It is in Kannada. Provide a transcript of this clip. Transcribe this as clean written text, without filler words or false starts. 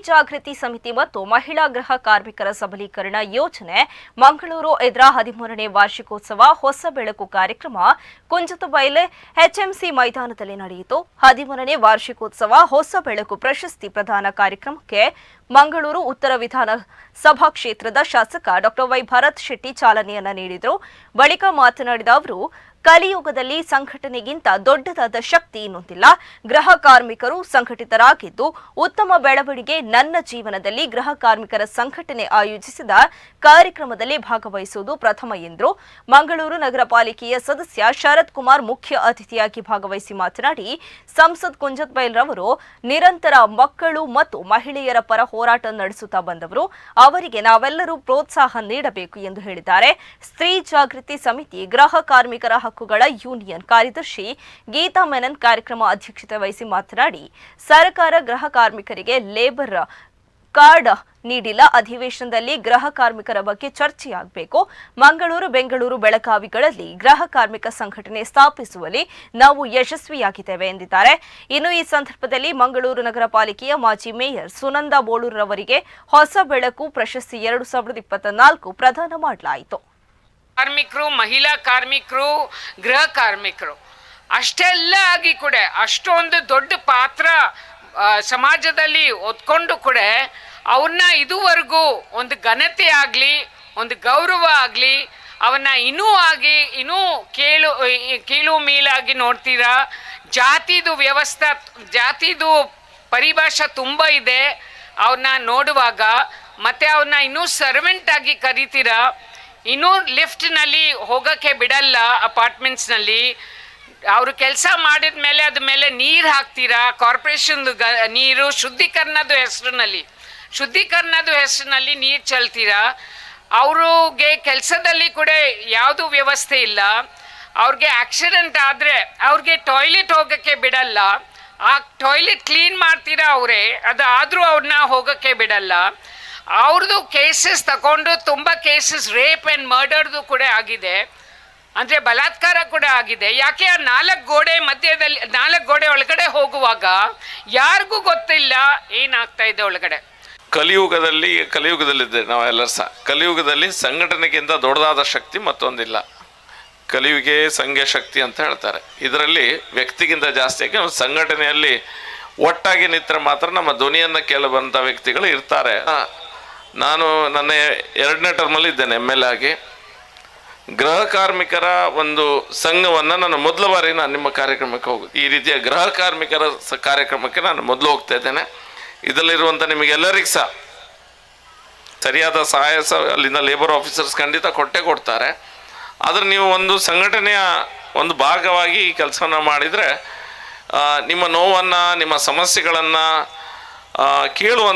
ಜಾಗೃತಿ ಸಮಿತಿ ಮತ್ತು ಮಹಿಳಾ ಗೃಹ ಕಾರ್ಮಿಕರ ಸಬಲೀಕರಣ ಯೋಜನೆ ಮಂಗಳೂರು ಇದರ 13ನೇ ವಾರ್ಷಿಕೋತ್ಸವ ಹೊಸ ಬೆಳಕು ಕಾರ್ಯಕ್ರಮ ಕುಂಜತಬೈಲೆ ಎಚ್ಎಂಸಿ ಮೈದಾನದಲ್ಲಿ ನಡೆಯಿತು. 13ನೇ ವಾರ್ಷಿಕೋತ್ಸವ ಹೊಸ ಬೆಳಕು ಪ್ರಶಸ್ತಿ ಪ್ರದಾನ ಕಾರ್ಯಕ್ರಮಕ್ಕೆ ಮಂಗಳೂರು ಉತ್ತರ ವಿಧಾನಸಭಾ ಕ್ಷೇತ್ರದ ಶಾಸಕ ಡಾ ವೈ ಭರತ್ ಶೆಟ್ಟಿ ಚಾಲನೆಯನ್ನ ನೀಡಿದರು. ಬಳಿಕ ಮಾತನಾಡಿದ ಅವರು, ಕಲಿಯುಗದಲ್ಲಿ ಸಂಘಟನೆಗಿಂತ ದೊಡ್ಡದಾದ ಶಕ್ತಿ ಇನ್ನೊಂದಿಲ್ಲ. ಗೃಹ ಕಾರ್ಮಿಕರು ಸಂಘಟಿತರಾಗಿದ್ದು ಉತ್ತಮ ಬೆಳವಣಿಗೆ. ನನ್ನ ಜೀವನದಲ್ಲಿ ಗೃಹ ಕಾರ್ಮಿಕರ ಸಂಘಟನೆ ಆಯೋಜಿಸಿದ ಕಾರ್ಯಕ್ರಮದಲ್ಲಿ ಭಾಗವಹಿಸುವುದು ಪ್ರಥಮ ಎಂದರು. ಮಂಗಳೂರು ನಗರ ಪಾಲಿಕೆಯ ಸದಸ್ಯ ಶರತ್ ಕುಮಾರ್ ಮುಖ್ಯ ಅತಿಥಿಯಾಗಿ ಭಾಗವಹಿಸಿ ಮಾತನಾಡಿ, ಸಂಸದ್ ಕುಂಜತ್ ಬೈಲ್ರವರು ನಿರಂತರ ಮಕ್ಕಳು ಮತ್ತು ಮಹಿಳೆಯರ ಪರ ಹೋರಾಟ ನಡೆಸುತ್ತಾ ಬಂದವರು. ಅವರಿಗೆ ನಾವೆಲ್ಲರೂ ಪ್ರೋತ್ಸಾಹ ನೀಡಬೇಕು ಎಂದು ಹೇಳಿದ್ದಾರೆ. ಸ್ತ್ರೀ ಜಾಗೃತಿ ಸಮಿತಿ ಗೃಹ ಕಾರ್ಮಿಕರ ಹಕ್ಕುಗಳ ಯೂನಿಯನ್ ಕಾರ್ಯದರ್ಶಿ ಗೀತಾ ಮೆನನ್ ಕಾರ್ಯಕ್ರಮ ಅಧ್ಯಕ್ಷತೆ ವಹಿಸಿ ಮಾತನಾಡಿ, ಸರ್ಕಾರ ಗೃಹ ಕಾರ್ಮಿಕರಿಗೆ ಲೇಬರ್ ಕಾರ್ಡ್ ನೀಡಿಲ್ಲ. ಅಧಿವೇಶನದಲ್ಲಿ ಗೃಹ ಕಾರ್ಮಿಕರ ಬಗ್ಗೆ ಚರ್ಚೆಯಾಗಬೇಕು. ಮಂಗಳೂರು, ಬೆಂಗಳೂರು, ಬೆಳಗಾವಿಗಳಲ್ಲಿ ಗೃಹ ಕಾರ್ಮಿಕ ಸಂಘಟನೆ ಸ್ಥಾಪಿಸುವಲ್ಲಿ ನಾವು ಯಶಸ್ವಿಯಾಗಿದ್ದೇವೆ ಎಂದಿದ್ದಾರೆ. ಇನ್ನು ಈ ಸಂದರ್ಭದಲ್ಲಿ ಮಂಗಳೂರು ನಗರ ಪಾಲಿಕೆಯ ಮಾಜಿ ಮೇಯರ್ ಸುನಂದಾ ಬೋಳೂರವರಿಗೆ ಹೊಸ ಬೆಳಕು ಪ್ರಶಸ್ತಿ 2024 ಪ್ರದಾನ ಮಾಡಲಾಯಿತು. ಕಾರ್ಮಿಕರು, ಮಹಿಳಾ ಕಾರ್ಮಿಕರು, ಗೃಹ ಕಾರ್ಮಿಕರು ಅಷ್ಟೆಲ್ಲ ಆಗಿ ಕೂಡ ಅಷ್ಟೊಂದು ದೊಡ್ಡ ಪಾತ್ರ ಸಮಾಜದಲ್ಲಿ ಹೊತ್ಕೊಂಡು ಕೂಡ ಅವ್ರನ್ನ ಇದುವರೆಗೂ ಒಂದು ಘನತೆ ಆಗಲಿ, ಒಂದು ಗೌರವ ಆಗಲಿ, ಅವನ್ನ ಇನ್ನೂ ಕೀಳು ಮೀಲಾಗಿ ನೋಡ್ತೀರಾ. ಜಾತಿದು ವ್ಯವಸ್ಥೆ, ಜಾತಿದು ಪರಿಭಾಷೆ ತುಂಬ ಇದೆ ಅವ್ರನ್ನ ನೋಡುವಾಗ. ಮತ್ತು ಅವ್ರನ್ನ ಇನ್ನೂ ಸರ್ವೆಂಟ್ ಆಗಿ ಕರಿತೀರಾ. ಇನ್ನೂ ಲಿಫ್ಟ್ನಲ್ಲಿ ಹೋಗೋಕ್ಕೆ ಬಿಡಲ್ಲ. ಅಪಾರ್ಟ್ಮೆಂಟ್ಸ್ನಲ್ಲಿ ಅವರು ಕೆಲಸ ಮಾಡಿದ ಮೇಲೆ ಅದ ಮೇಲೆ ನೀರು ಹಾಕ್ತೀರಾ. ಕಾರ್ಪೊರೇಷನ್ದು ನೀರು ಶುದ್ಧೀಕರಣದ ಹೆಸರಿನಲ್ಲಿ ನೀರು ಚೆಲ್ತೀರಾ. ಅವ್ರಿಗೆ ಕೆಲಸದಲ್ಲಿ ಕೂಡ ಯಾವುದೂ ವ್ಯವಸ್ಥೆ ಇಲ್ಲ. ಅವ್ರಿಗೆ ಆಕ್ಸಿಡೆಂಟ್ ಆದರೆ ಅವ್ರಿಗೆ ಟಾಯ್ಲೆಟ್ ಹೋಗೋಕ್ಕೆ ಬಿಡಲ್ಲ. ಆ ಟಾಯ್ಲೆಟ್ ಕ್ಲೀನ್ ಮಾಡ್ತೀರಾ ಅವರೇ, ಅದಾದರೂ ಅವ್ರನ್ನ ಹೋಗೋಕ್ಕೆ ಬಿಡಲ್ಲ. ಅವ್ರದ್ದು ಕೇಸಸ್ ತಗೊಂಡು ತುಂಬ ಕೇಸಸ್ ರೇಪ್ ಆ್ಯಂಡ್ ಮರ್ಡರ್ದು ಕೂಡ ಆಗಿದೆ, ಅಂದರೆ ಬಲಾತ್ಕಾರ ಕೂಡ ಆಗಿದೆ. ಯಾಕೆ ಆ 4 ಗೋಡೆ ಒಳಗಡೆ ಹೋಗುವಾಗ ಯಾರಿಗೂ ಗೊತ್ತಿಲ್ಲ ಏನಾಗ್ತಾ ಇದೆ ಒಳಗಡೆ. ಕಲಿಯುಗದಲ್ಲಿದ್ದೆ ನಾವೆಲ್ಲ ಕಲಿಯುಗದಲ್ಲಿ ಸಂಘಟನೆಗಿಂತ ದೊಡ್ಡದಾದ ಶಕ್ತಿ ಮತ್ತೊಂದಿಲ್ಲ. ಕಲಿಯುಗೆ ಸಂಘ ಶಕ್ತಿ ಅಂತ ಹೇಳ್ತಾರೆ. ಇದರಲ್ಲಿ ವ್ಯಕ್ತಿಗಿಂತ ಜಾಸ್ತಿಯಾಗಿ ಸಂಘಟನೆಯಲ್ಲಿ ಒಟ್ಟಾಗಿ ನಿಂತರೆ ಮಾತ್ರ ನಮ್ಮ ಧ್ವನಿಯನ್ನು ಕೇಳಬಂಥ ವ್ಯಕ್ತಿಗಳು ಇರ್ತಾರೆ. ನಾನು ನನ್ನ 2ನೇ ಟರ್ಮಲ್ಲಿ ಇದ್ದೇನೆ MLA ಆಗಿ. ಗೃಹ ಕಾರ್ಮಿಕರ ಒಂದು ಸಂಘವನ್ನು ನಾನು ಮೊದಲ ಬಾರಿ ನಿಮ್ಮ ಕಾರ್ಯಕ್ರಮಕ್ಕೆ ಈ ರೀತಿಯ ಗೃಹ ಕಾರ್ಮಿಕರ ಕಾರ್ಯಕ್ರಮಕ್ಕೆ ನಾನು ಮೊದಲು ಹೋಗ್ತಾ ಇದ್ದೇನೆ. ಇದರಲ್ಲಿರುವಂಥ ನಿಮಗೆಲ್ಲರಿಗೂ ಸಹ ಸರಿಯಾದ ಸಹಾಯ ಅಲ್ಲಿಂದ ಲೇಬರ್ ಆಫೀಸರ್ಸ್ ಖಂಡಿತ ಕೊಡ್ತಾರೆ. ಆದರೆ ನೀವು ಒಂದು ಸಂಘಟನೆಯ ಒಂದು ಭಾಗವಾಗಿ ಈ ಕೆಲಸವನ್ನು ಮಾಡಿದರೆ ನಿಮ್ಮ ನೋವನ್ನು, ನಿಮ್ಮ ಸಮಸ್ಯೆಗಳನ್ನು ಕೇಳುವಂಥ